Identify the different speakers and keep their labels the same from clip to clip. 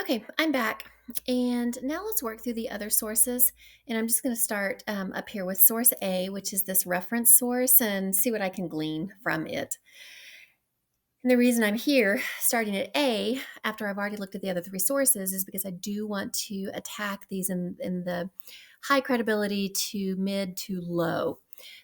Speaker 1: Okay, I'm back. And now let's work through the other sources. And I'm just going to start up here with source A, which is this reference source, and see what I can glean from it. And the reason I'm here, starting at A, after I've already looked at the other three sources, is because I do want to attack these in the high credibility to mid to low.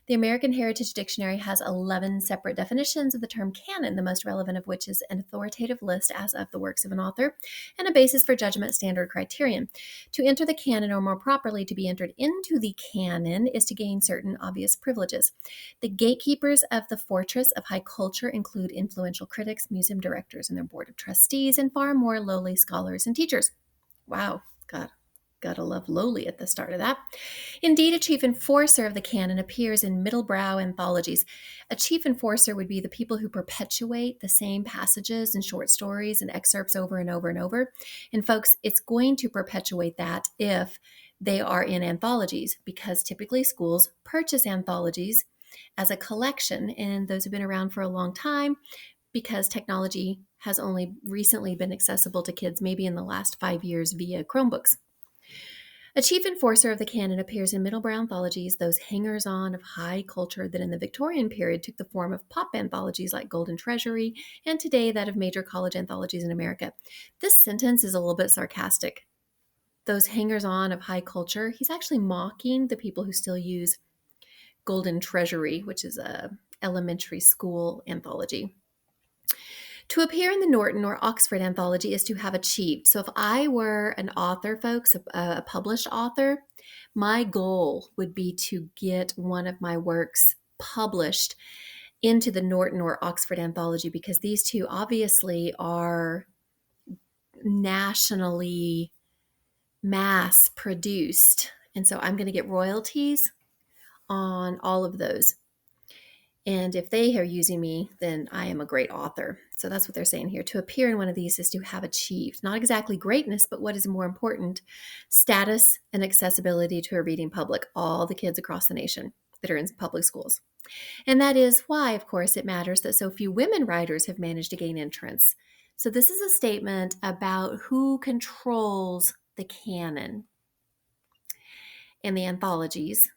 Speaker 1: The American Heritage Dictionary has 11 separate definitions of the term canon, the most relevant of which is an authoritative list as of the works of an author and a basis for judgment standard criterion. To enter the canon, or more properly, to be entered into the canon, is to gain certain obvious privileges. The gatekeepers of the fortress of high culture include influential critics, museum directors and their board of trustees, and far more lowly scholars and teachers. Wow, gotta love lowly at the start of that. Indeed, a chief enforcer of the canon appears in middlebrow anthologies. A chief enforcer would be the people who perpetuate the same passages and short stories and excerpts over and over and over. And folks, it's going to perpetuate that if they are in anthologies, because typically schools purchase anthologies as a collection, and those have been around for a long time because technology has only recently been accessible to kids, maybe in the last 5 years via Chromebooks. A chief enforcer of the canon appears in middlebrow anthologies, those hangers on of high culture that in the Victorian period took the form of pop anthologies like Golden Treasury, and today that of major college anthologies in America. This sentence is a little bit sarcastic. Those hangers on of high culture, he's actually mocking the people who still use Golden Treasury, which is a elementary school anthology. To appear in the Norton or Oxford anthology is to have achieved. So if I were an author, folks, a published author, my goal would be to get one of my works published into the Norton or Oxford anthology, because these two obviously are nationally mass produced. And so I'm going to get royalties on all of those. And if they are using me, then I am a great author. So that's what they're saying here. To appear in one of these is to have achieved, not exactly greatness, but what is more important, status and accessibility to a reading public, all the kids across the nation that are in public schools. And that is why, of course, it matters that so few women writers have managed to gain entrance. So this is a statement about who controls the canon and the anthologies.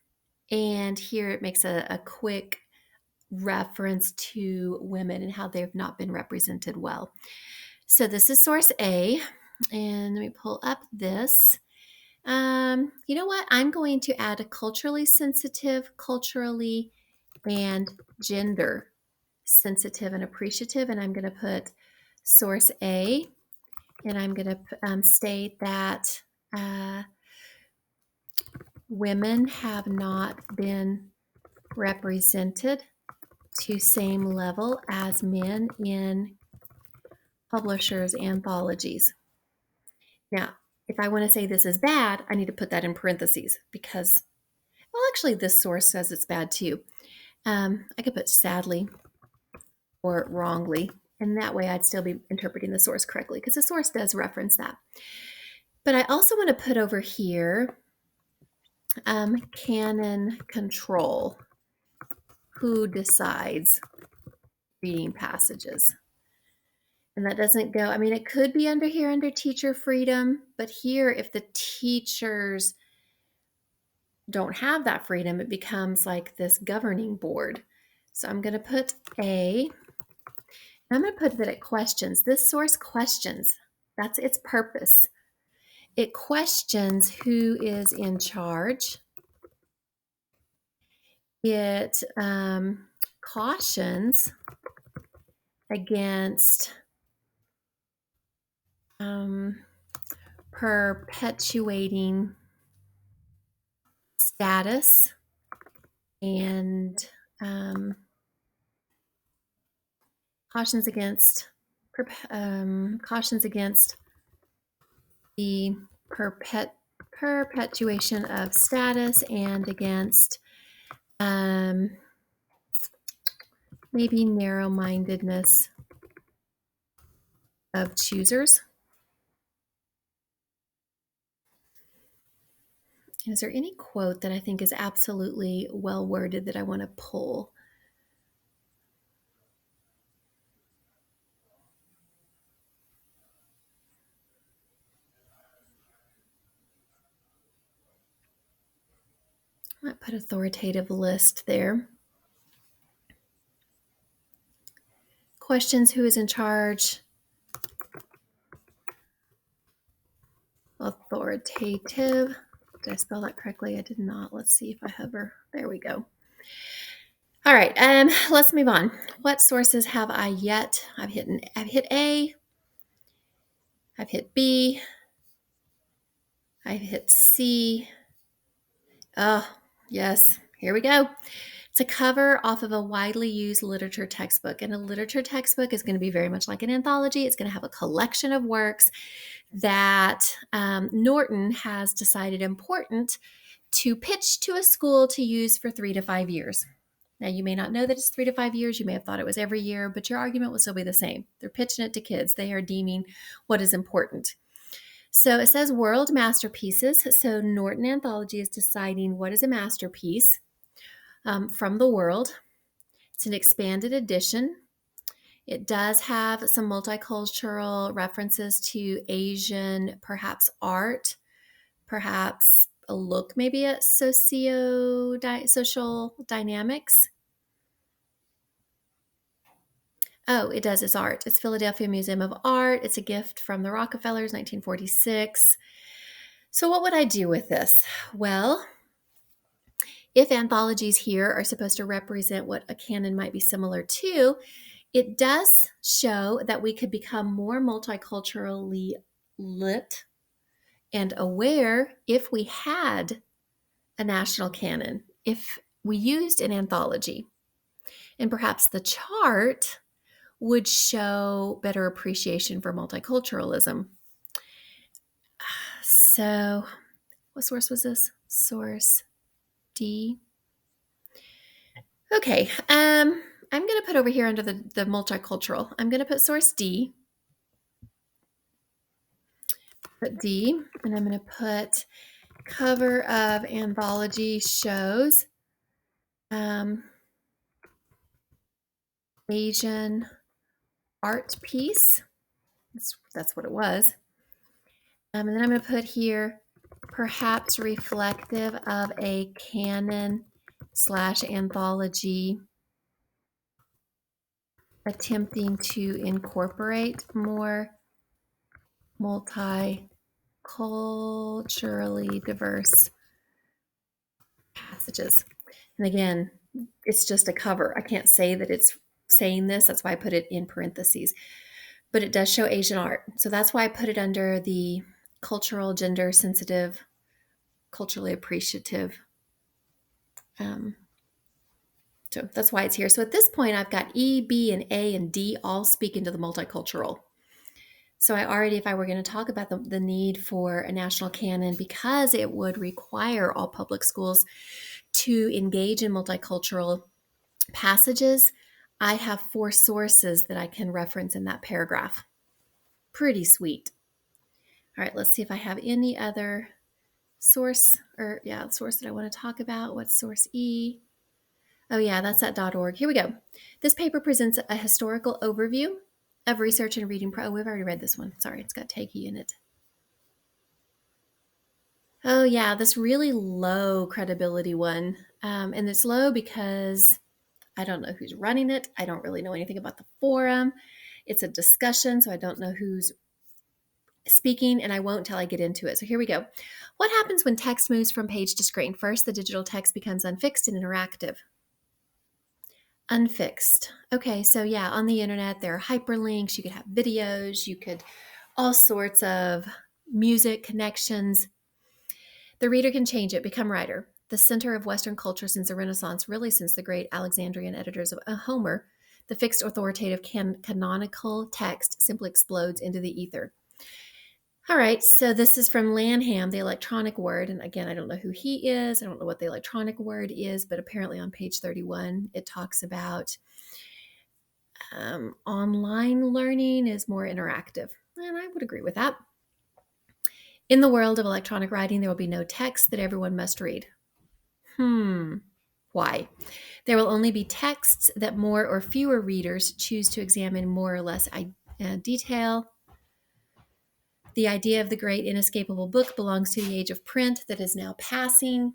Speaker 1: And here it makes a quick reference to women and how they've not been represented well. So this is source A, and let me pull up this. You know what? I'm going to add a culturally sensitive, culturally and gender sensitive and appreciative, and I'm going to put source A, and I'm going to state that women have not been represented to same level as men in publishers' anthologies. Now, if I want to say this is bad, I need to put that in parentheses because, well, actually, this source says it's bad too. I could put sadly or wrongly, and that way I'd still be interpreting the source correctly because the source does reference that. But I also want to put over here canon control. Who decides reading passages? And that doesn't go, I mean, it could be under here under teacher freedom, but here, if the teachers don't have that freedom, it becomes like this governing board. So I'm going to put A. I'm going to put that it questions. This source questions. That's its purpose. It questions who is in charge. It cautions against perpetuating status and cautions against the perpetuation of status and against maybe narrow-mindedness of choosers. Is there any quote that I think is absolutely well worded that I want to pull? Might put authoritative list there. Questions: who is in charge? Authoritative. Did I spell that correctly? I did not. Let's see if I hover. There we go. All right, let's move on. What sources have I yet? I've hit A, I've hit B, I've hit C. Oh, yes, here we go. It's a cover off of a widely used literature textbook. And a literature textbook is going to be very much like an anthology. It's going to have a collection of works that Norton has decided important to pitch to a school to use for 3 to 5 years. Now, you may not know that it's 3 to 5 years. You may have thought it was every year, but your argument will still be the same. They're pitching it to kids. They are deeming what is important. So it says world masterpieces. So Norton Anthology is deciding what is a masterpiece from the world. It's an expanded edition. It does have some multicultural references to Asian, perhaps art, perhaps a look maybe at social dynamics. Oh, it does. It's art. It's Philadelphia Museum of Art. It's a gift from the Rockefellers, 1946. So what would I do with this? Well, if anthologies here are supposed to represent what a canon might be similar to, it does show that we could become more multiculturally lit and aware if we had a national canon, if we used an anthology. And perhaps the chart would show better appreciation for multiculturalism. So, what source was this? Source D. Okay, I'm going to put over here under the multicultural, I'm going to put source D. Put D, and I'm going to put cover of anthology shows Asian art piece. That's what it was. And then I'm going to put here perhaps reflective of a canon / anthology attempting to incorporate more multiculturally diverse passages. And again, it's just a cover. I can't say that it's saying this. That's why I put it in parentheses. But it does show Asian art. So that's why I put it under the cultural, gender sensitive, culturally appreciative. So that's why it's here. So at this point, I've got E, B, and A, and D all speaking to the multicultural. So I already, if I were going to talk about the need for a national canon, because it would require all public schools to engage in multicultural passages, I have 4 sources that I can reference in that paragraph. Pretty sweet. All right, let's see if I have any other source, source that I want to talk about. What's source E? Oh yeah, that's at .org. Here we go. This paper presents a historical overview of research and reading. Oh, we've already read this one. Sorry, it's got Taggy in it. Oh yeah, this really low credibility one. And it's low because I don't know who's running it. I don't really know anything about the forum. It's a discussion, so I don't know who's speaking, and I won't until I get into it. So here we go. What happens when text moves from page to screen? First, the digital text becomes unfixed and interactive. Unfixed. Okay, so yeah, on the internet, there are hyperlinks. You could have videos. You could all sorts of music connections. The reader can change it, become writer. The center of Western culture since the Renaissance, really since the great Alexandrian editors of Homer, the fixed authoritative canonical text simply explodes into the ether. All right, so this is from Lanham, the electronic word. And again, I don't know who he is. I don't know what the electronic word is, but apparently on page 31, it talks about online learning is more interactive. And I would agree with that. In the world of electronic writing, there will be no text that everyone must read. Why? There will only be texts that more or fewer readers choose to examine more or less detail. The idea of the great inescapable book belongs to the age of print that is now passing.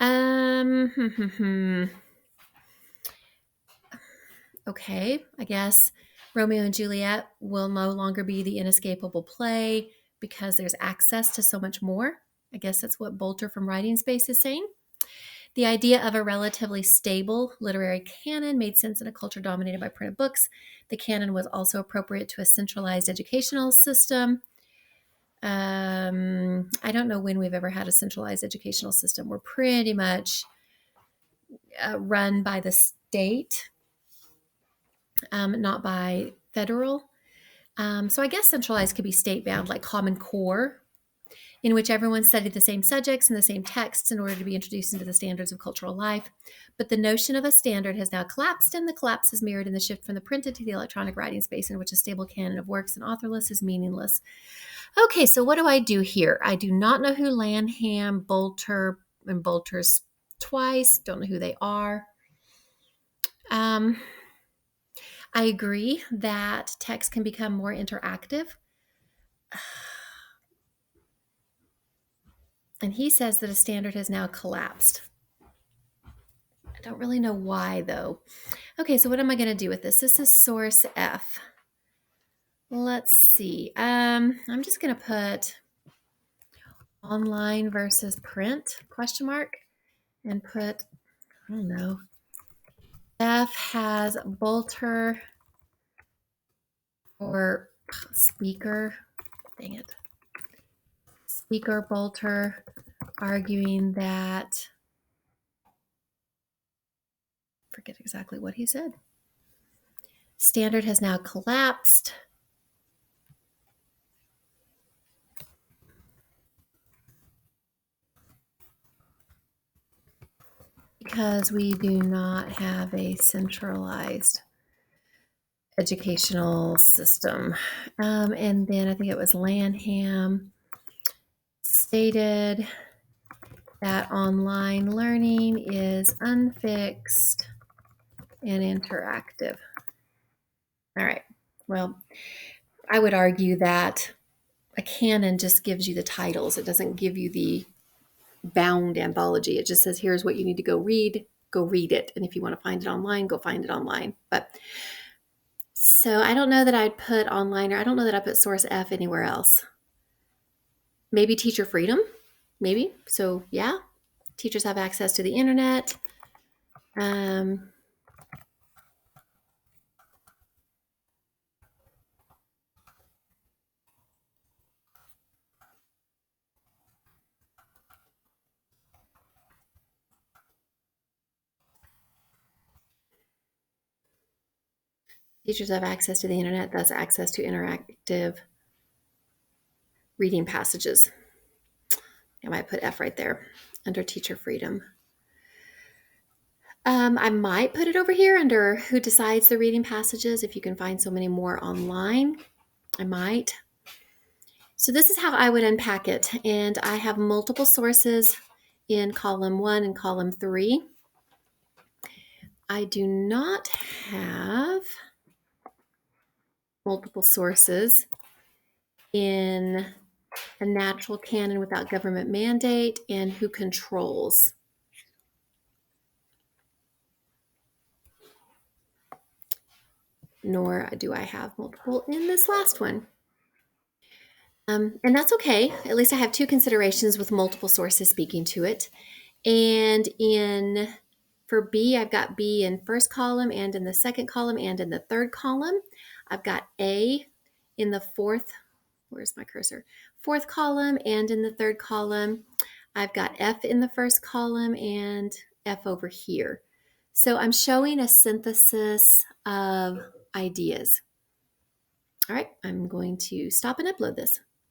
Speaker 1: Um, okay, I guess Romeo and Juliet will no longer be the inescapable play because there's access to so much more. I guess that's what Bolter from Writing Space is saying. The idea of a relatively stable literary canon made sense in a culture dominated by printed books. The canon was also appropriate to a centralized educational system. I don't know when we've ever had a centralized educational system. We're pretty much run by the state, not by federal. So I guess centralized could be state bound, like Common Core, in which everyone studied the same subjects and the same texts in order to be introduced into the standards of cultural life. But the notion of a standard has now collapsed, and the collapse is mirrored in the shift from the printed to the electronic writing space, in which a stable canon of works and authorless is meaningless. Okay, so what do I do here? I do not know who Lanham, Bolter, and Bolter's twice. Don't know who they are. I agree that text can become more interactive. And he says that a standard has now collapsed. I don't really know why, though. Okay, so what am I going to do with this? This is source F. Let's see. I'm just going to put online versus print, question mark, and put, I don't know, F has Bolter or speaker, dang it, speaker Bolter arguing that, forget exactly what he said. Standard has now collapsed because we do not have a centralized educational system. And then I think it was Lanham stated that online learning is unfixed and interactive. All right. Well, I would argue that a canon just gives you the titles. It doesn't give you the bound anthology. It just says, here's what you need to go read it. And if you want to find it online, go find it online. But so I don't know that I'd put online, or I don't know that I put source F anywhere else. Maybe teacher freedom, maybe. So yeah, teachers have access to the internet. Teachers have access to the internet, thus access to interactive reading passages. I might put F right there under teacher freedom. I might put it over here under who decides the reading passages. If you can find so many more online, I might. So this is how I would unpack it. And I have multiple sources in column 1 and column 3. I do not have multiple sources in a natural canon without government mandate and who controls. Nor do I have multiple in this last one. And that's okay. At least I have 2 considerations with multiple sources speaking to it. And for B, I've got B in first column and in the second column and in the third column. I've got A in the fourth, where's my cursor? Fourth column and in the third column. I've got F in the first column and F over here. So I'm showing a synthesis of ideas. All right, I'm going to stop and upload this.